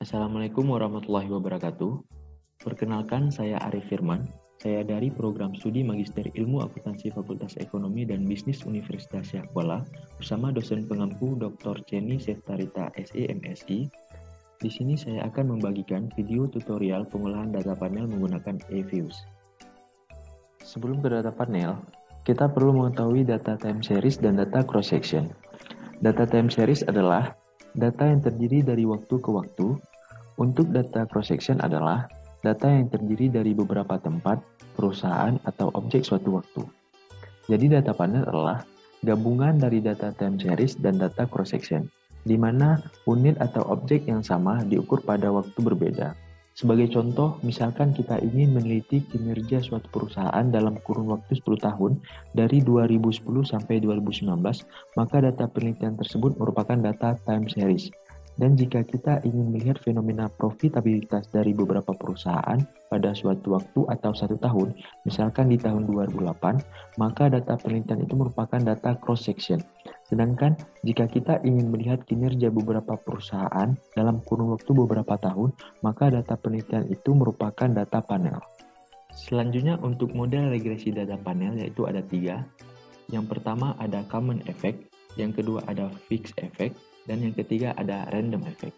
Assalamualaikum warahmatullahi wabarakatuh. Perkenalkan, saya Arif Firman. Saya dari program studi Magister Ilmu Akuntansi Fakultas Ekonomi dan Bisnis Universitas Syah Kuala bersama dosen pengampu Dr. Ceni Seftarita SE MSI. Di sini saya akan membagikan video tutorial pengolahan data panel menggunakan eViews. Sebelum ke data panel, kita perlu mengetahui data time series dan data cross section. Data time series adalah data yang terdiri dari waktu ke waktu. Untuk data cross section adalah data yang terdiri dari beberapa tempat, perusahaan, atau objek suatu waktu. Jadi data panel adalah gabungan dari data time series dan data cross section, di mana unit atau objek yang sama diukur pada waktu berbeda. Sebagai contoh, misalkan kita ingin meneliti kinerja suatu perusahaan dalam kurun waktu 10 tahun dari 2010 sampai 2019, maka data penelitian tersebut merupakan data time series. Dan jika kita ingin melihat fenomena profitabilitas dari beberapa perusahaan pada suatu waktu atau satu tahun, misalkan di tahun 2008, maka data penelitian itu merupakan data cross-section. Sedangkan jika kita ingin melihat kinerja beberapa perusahaan dalam kurun waktu beberapa tahun, maka data penelitian itu merupakan data panel. Selanjutnya untuk model regresi data panel yaitu ada 3. Yang pertama ada common effect, yang kedua ada fixed effect, dan yang ketiga ada random effect.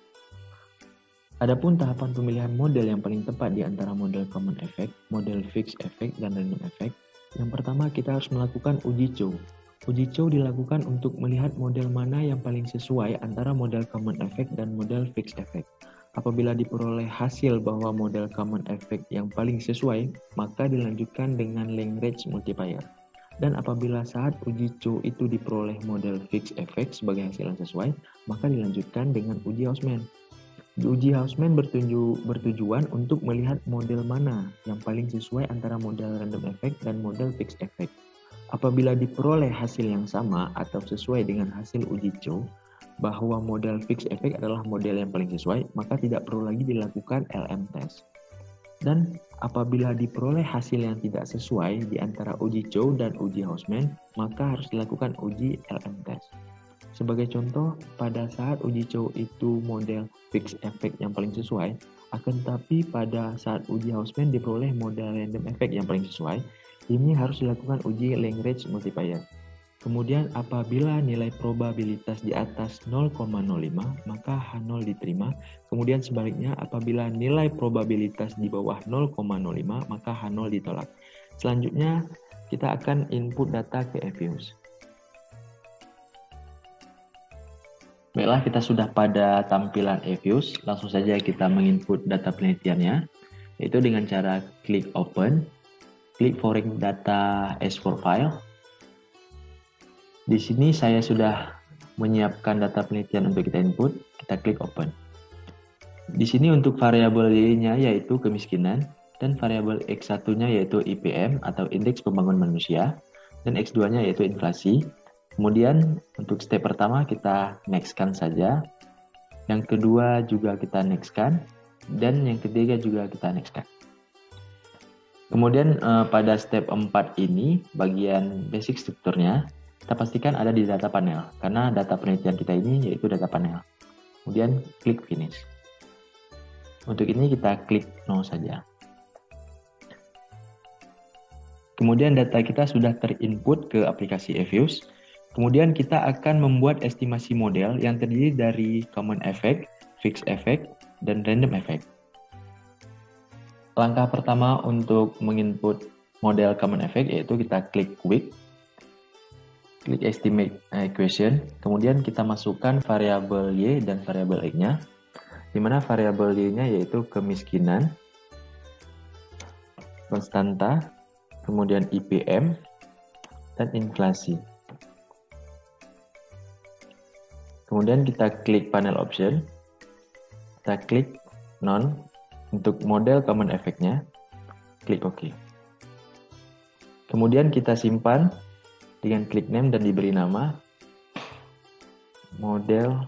Adapun tahapan pemilihan model yang paling tepat di antara model common effect, model fixed effect, dan random effect, yang pertama kita harus melakukan uji Chow. Uji Chow dilakukan untuk melihat model mana yang paling sesuai antara model common effect dan model fixed effect. Apabila diperoleh hasil bahwa model common effect yang paling sesuai, maka dilanjutkan dengan Lagrange multiplier. Dan apabila saat uji Chow itu diperoleh model fixed effect sebagai hasil yang sesuai, maka dilanjutkan dengan uji Hausman. Uji Hausman bertujuan untuk melihat model mana yang paling sesuai antara model random effect dan model fixed effect. Apabila diperoleh hasil yang sama atau sesuai dengan hasil uji Chow, bahwa model fixed effect adalah model yang paling sesuai, maka tidak perlu lagi dilakukan LM test. Dan apabila diperoleh hasil yang tidak sesuai di antara uji Chow dan uji Hausman, maka harus dilakukan uji LM test. Sebagai contoh, pada saat uji Chow itu model fixed effect yang paling sesuai, akan tetapi pada saat uji Hausman diperoleh model random effect yang paling sesuai, ini harus dilakukan uji Lagrange multiplier. Kemudian apabila nilai probabilitas di atas 0,05 maka H0 diterima. Kemudian sebaliknya apabila nilai probabilitas di bawah 0,05 maka H0 ditolak. Selanjutnya kita akan input data ke eViews. Baiklah, kita sudah pada tampilan eViews. Langsung saja kita menginput data penelitiannya, yaitu dengan cara klik open, klik foreign data as4 file. Di sini saya sudah menyiapkan data penelitian untuk kita input, kita klik open. Di sini untuk variabel Y-nya yaitu kemiskinan, dan variabel X1-nya yaitu IPM atau Indeks Pembangunan Manusia, dan X2-nya yaitu inflasi. Kemudian untuk step pertama kita next-kan saja, yang kedua juga kita next-kan, dan yang ketiga juga kita next-kan. Kemudian pada step 4 ini, bagian basic strukturnya, kita pastikan ada di data panel, karena data penelitian kita ini yaitu data panel. Kemudian klik finish. Untuk ini kita klik no saja. Kemudian data kita sudah terinput ke aplikasi eViews. Kemudian kita akan membuat estimasi model yang terdiri dari common effect, fixed effect, dan random effect. Langkah pertama untuk menginput model common effect yaitu kita klik quick, klik estimate equation, kemudian kita masukkan variabel Y dan variabel X-nya, di mana variabel Y-nya yaitu kemiskinan, konstanta, kemudian IPM, dan inflasi. Kemudian kita klik panel option, kita klik none, untuk model common effect-nya, klik OK. Kemudian kita simpan dengan klik name dan diberi nama model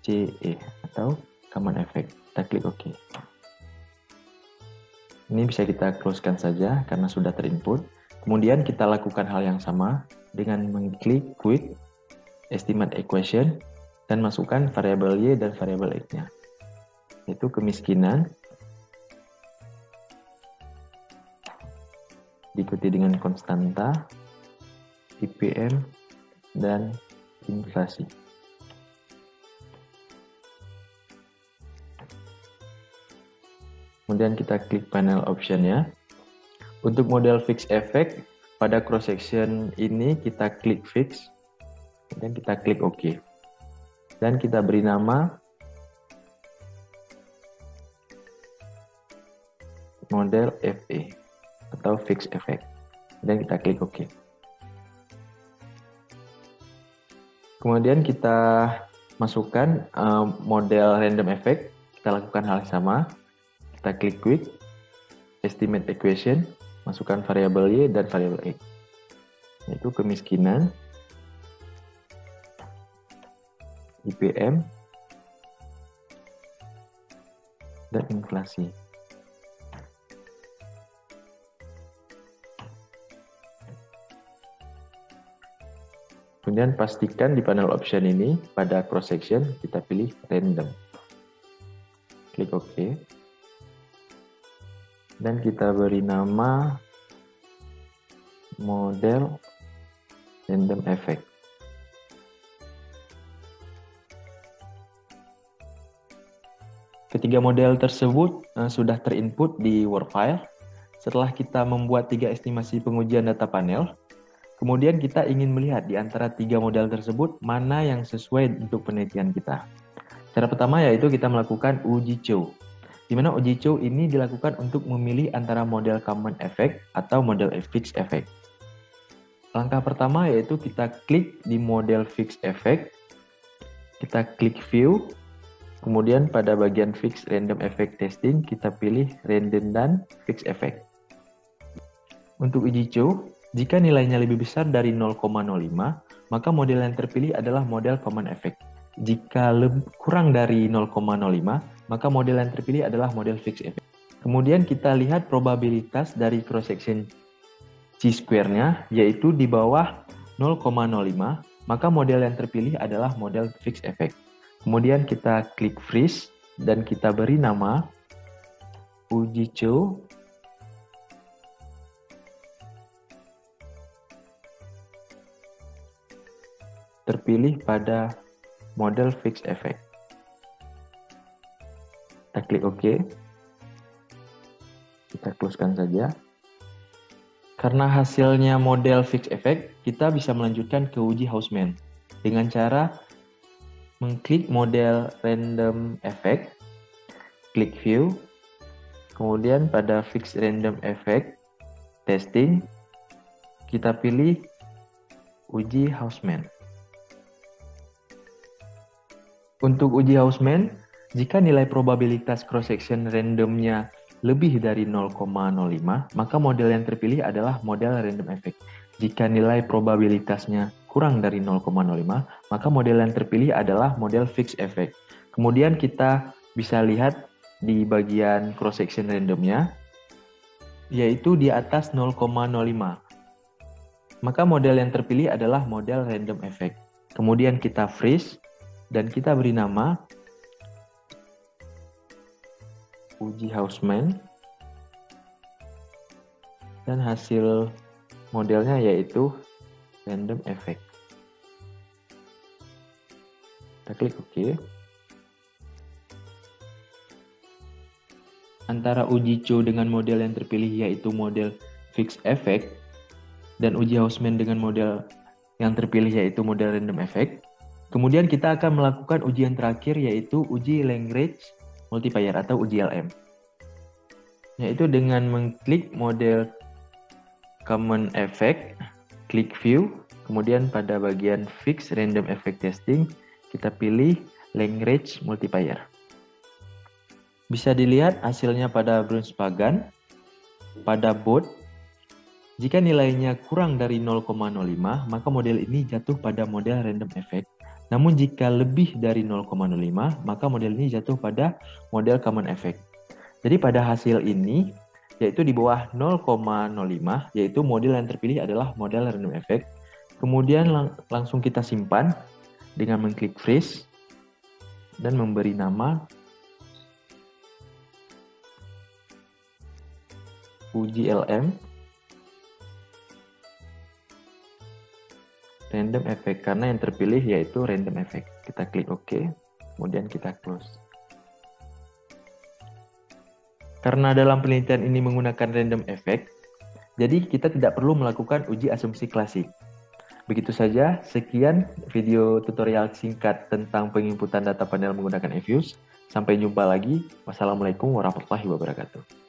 CE atau common effect. Kita klik OK. Ini bisa kita close-kan saja karena sudah terinput. Kemudian kita lakukan hal yang sama dengan mengklik quick, estimate equation, dan masukkan variabel Y dan variabel X-nya. yaitu kemiskinan, diikuti dengan konstanta, IPM, dan inflasi. Kemudian kita klik panel option-nya. Untuk model fixed effect, pada cross section ini kita klik fix, kemudian kita klik OK. Dan kita beri nama model FE atau fixed effect. Dan kita klik OK. Kemudian kita masukkan model random effect. Kita lakukan hal yang sama. Kita klik quick, estimate equation, masukkan variabel Y dan variabel X, yaitu kemiskinan, IPM, dan inflasi. Kemudian pastikan di panel option ini, pada cross section, kita pilih random. Klik OK. Dan kita beri nama model random effect. Ketiga model tersebut sudah terinput di Word file. Setelah kita membuat 3 estimasi pengujian data panel, kemudian kita ingin melihat di antara 3 model tersebut mana yang sesuai untuk penelitian kita. Cara pertama yaitu kita melakukan uji Chow, di mana uji Chow ini dilakukan untuk memilih antara model common effect atau model fixed effect. Langkah pertama yaitu kita klik di model fixed effect, kita klik view, kemudian pada bagian fixed random effect testing kita pilih random dan fixed effect. Untuk uji Chow, jika nilainya lebih besar dari 0,05, maka model yang terpilih adalah model common effect. Jika kurang dari 0,05, maka model yang terpilih adalah model fixed effect. Kemudian kita lihat probabilitas dari cross section chi-square-nya, yaitu di bawah 0,05, maka model yang terpilih adalah model fixed effect. Kemudian kita klik freeze dan kita beri nama uji Chow terpilih pada model fixed effect. Kita klik OK. Kita close-kan saja. Karena hasilnya model fixed effect, kita bisa melanjutkan ke uji Hausman dengan cara mengklik model random effect, klik view, kemudian pada fixed random effect testing, kita pilih uji Hausman. Untuk uji Hausman, jika nilai probabilitas cross-section randomnya lebih dari 0,05, maka model yang terpilih adalah model random effect. Jika nilai probabilitasnya kurang dari 0,05, maka model yang terpilih adalah model fixed effect. Kemudian kita bisa lihat di bagian cross-section randomnya, yaitu di atas 0,05. Maka model yang terpilih adalah model random effect. Kemudian kita freeze, dan kita beri nama uji Hausman, dan hasil modelnya yaitu random effect. Kita klik OK. Antara uji Chow dengan model yang terpilih yaitu model fixed effect, dan uji Hausman dengan model yang terpilih yaitu model random effect. Kemudian kita akan melakukan ujian terakhir yaitu uji Lagrange multiplier atau uji LM. Yaitu dengan mengklik model common effect, klik view, kemudian pada bagian fixed random effect testing, kita pilih Lagrange multiplier. Bisa dilihat hasilnya pada Brunspagan, pada Bode. Jika nilainya kurang dari 0,05, maka model ini jatuh pada model random effect. Namun jika lebih dari 0,05, maka model ini jatuh pada model common effect. Jadi pada hasil ini, yaitu di bawah 0,05, yaitu model yang terpilih adalah model random effect. Kemudian langsung kita simpan dengan mengklik freeze dan memberi nama uji LM, random effect, karena yang terpilih yaitu random effect. Kita klik OK, kemudian kita close. Karena dalam penelitian ini menggunakan random effect, jadi kita tidak perlu melakukan uji asumsi klasik. Begitu saja, sekian video tutorial singkat tentang penginputan data panel menggunakan eViews. Sampai jumpa lagi. Wassalamualaikum warahmatullahi wabarakatuh.